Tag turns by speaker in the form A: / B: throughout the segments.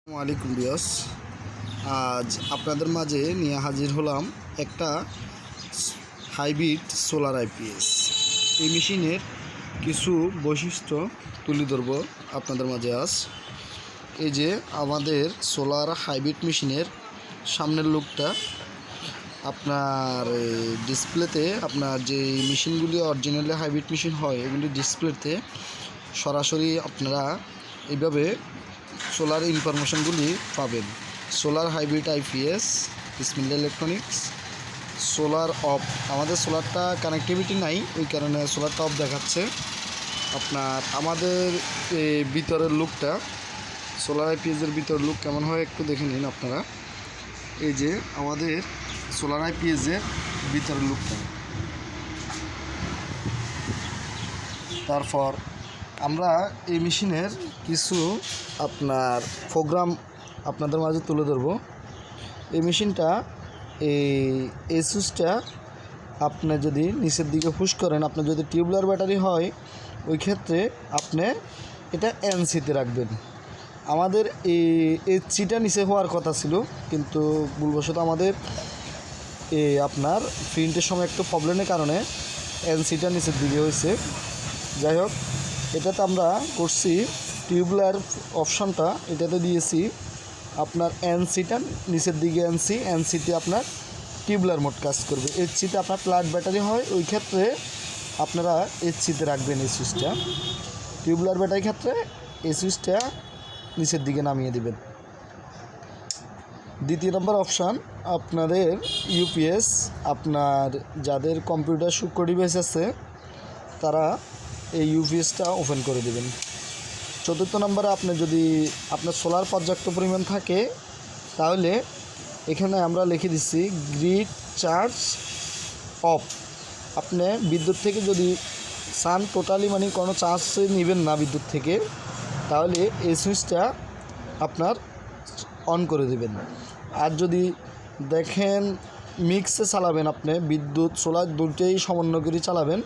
A: আসসালামু আলাইকুম ভিউয়ার্স, আজ আপনাদের মাঝে নিয়ে হাজির হলাম একটা হাইব্রিড সোলার আইপিএস। এই মেশিনের কিছু বৈশিষ্ট্য তুলে ধরব আপনাদের মাঝে আজ। এই যে আমাদের সোলার হাইব্রিড মেশিনের সামনের লুকটা, আপনার ডিসপ্লেতে আপনার যে মেশিনগুলি অরিজিনালি হাইব্রিড মেশিন হয় এগুলি ডিসপ্লেতে সরাসরি আপনারা এইভাবে সোলার ইনফরমেশনগুলি পাবেন। সোলার হাইব্রিড আইপিএস বিসমিল্লাহ ইলেকট্রনিক্স। সোলার অফ, আমাদের সোলারটা কানেক্টিভিটি নাই, ওই কারণে সোলারটা অফ দেখাচ্ছে। আপনার আমাদের ভিতরের লুকটা, সোলার আইপিএসের ভিতরের লুক কেমন হয় একটু দেখে নিন আপনারা। এই যে আমাদের সোলার আইপিএসের ভিতরের লুকটা। তারপর আমরা এই মেশিনের কিছু আপনার প্রোগ্রাম আপনাদের মাঝে তুলে ধরব। এই মেশিনটা এই সুইচটা আপনি যদি নিচের দিকে পুশ করেন, আপনার যদি টিউবলার ব্যাটারি হয় ওই ক্ষেত্রে আপনি এটা এনসিতে রাখবেন। আমাদের এইচসিটা নিচে হওয়ার কথা ছিল, কিন্তু ভুলবশত আমাদের আপনার প্রিন্টের সময় একটু প্রবলেমের কারণে এনসিটা নিচের দিকে হয়েছে। যাই হোক, এটাতে আমরা করছি টিউবলার অপশানটা এটাতে দিয়েছি আপনার এনসিটা নিচের দিকে, এনসিতে আপনার টিউবলার মোড কাজ করবে। এইচসিতে আপনার ফ্ল্যাট ব্যাটারি হয় ওই ক্ষেত্রে আপনারা এইচসিতে রাখবেন এই সুইচটা। টিউবলার ব্যাটারির ক্ষেত্রে এই সুইচটা নিচের দিকে নামিয়ে দেবেন। দ্বিতীয় নম্বর অপশান, আপনাদের ইউপিএস, আপনার যাদের কম্পিউটার সূক্ষ্ম ডিভাইস আছে তারা এই ইউপিএসটা ওপেন করে দেবেন। চতুর্থ নম্বরে, আপনি যদি আপনার সোলার পর্যাপ্ত পরিমাণ থাকে তাহলে এখানে আমরা লিখে দিচ্ছি গ্রিড চার্জ অফ। আপনি বিদ্যুৎ থেকে যদি চান টোটালি মানে কোনো চার্জ নেবেন না বিদ্যুৎ থেকে, তাহলে এই সুইচটা আপনার অন করে দেবেন। আর যদি দেখেন মিক্সে চালাবেন, আপনি বিদ্যুৎ সোলার দুটোই সমন্বয় করে চালাবেন,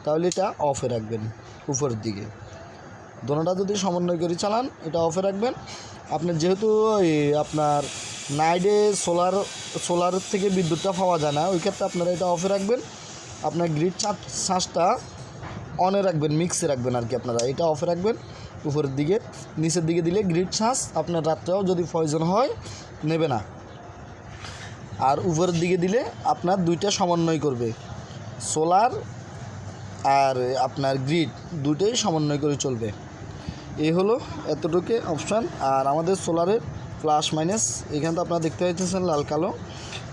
A: তাহলে এটা অফে রাখবেন উপরের দিকে। দোনোটা যদি সমন্বয় করে চালান এটা অফে রাখবেন। আপনার যেহেতু আপনার নাইটে সোলার থেকে বিদ্যুৎটা পাওয়া যায় না, ওই ক্ষেত্রে আপনারা এটা অফে রাখবেন। আপনার গ্রিড চার্জটা অনে রাখবেন, মিক্সে রাখবেন আর কি। আপনারা এটা অফে রাখবেন উপরের দিকে। নিচের দিকে দিলে গ্রিড চার্জ আপনার রাত্রেও যদি প্রয়োজন হয় নেবে না। আর উপরের দিকে দিলে আপনার দুইটা সমন্বয় করবে, সোলার আর আপনার গ্রিড দুটোই সমন্বয় করে চলবে। এই হলো এতটুকু অপশান। আর আমাদের সোলারের প্লাস মাইনাস এখানে তো আপনারা দেখতে পাচ্ছেন লাল কালো।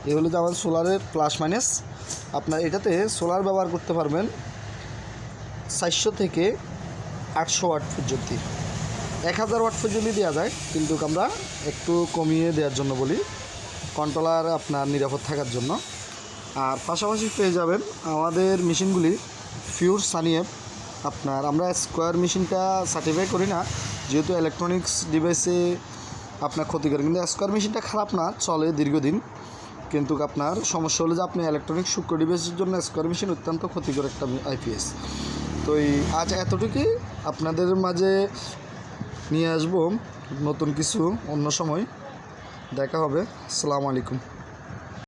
A: এই হলো যে আমাদের সোলারের প্লাস মাইনাস। আপনার এটাতে সোলার ব্যবহার করতে পারবেন 400 থেকে 800 ওয়াট পর্যন্ত, 1000 ওয়াট পর্যন্ত দেওয়া যায়, কিন্তু আমরা একটু কমিয়ে দেওয়ার জন্য বলি, কন্ট্রোলার আপনার নিরাপদ থাকার জন্য। আর পাশাপাশি পেয়ে যাবেন আমাদের মেশিনগুলি পিওর সানিএফ। আপনার আমরা স্কোয়ার মেশিনটা সার্টিফাই করি না, যেহেতু ইলেকট্রনিক্স ডিভাইসে আপনার ক্ষতি করে। কিন্তু স্কোয়ার মেশিনটা খারাপ না, চলে দীর্ঘদিন। কিন্তু আপনার সমস্যা হলো যে আপনি ইলেকট্রনিক্স সূক্ষ্ম ডিভাইসের জন্য স্কোয়ার মেশিন অত্যন্ত ক্ষতিকর একটা আইপিএস। তো আজ এতটুকুই আপনাদের মাঝে নিয়ে আসবো, নতুন কিছু অন্য সময় দেখা হবে। আসসালামু আলাইকুম।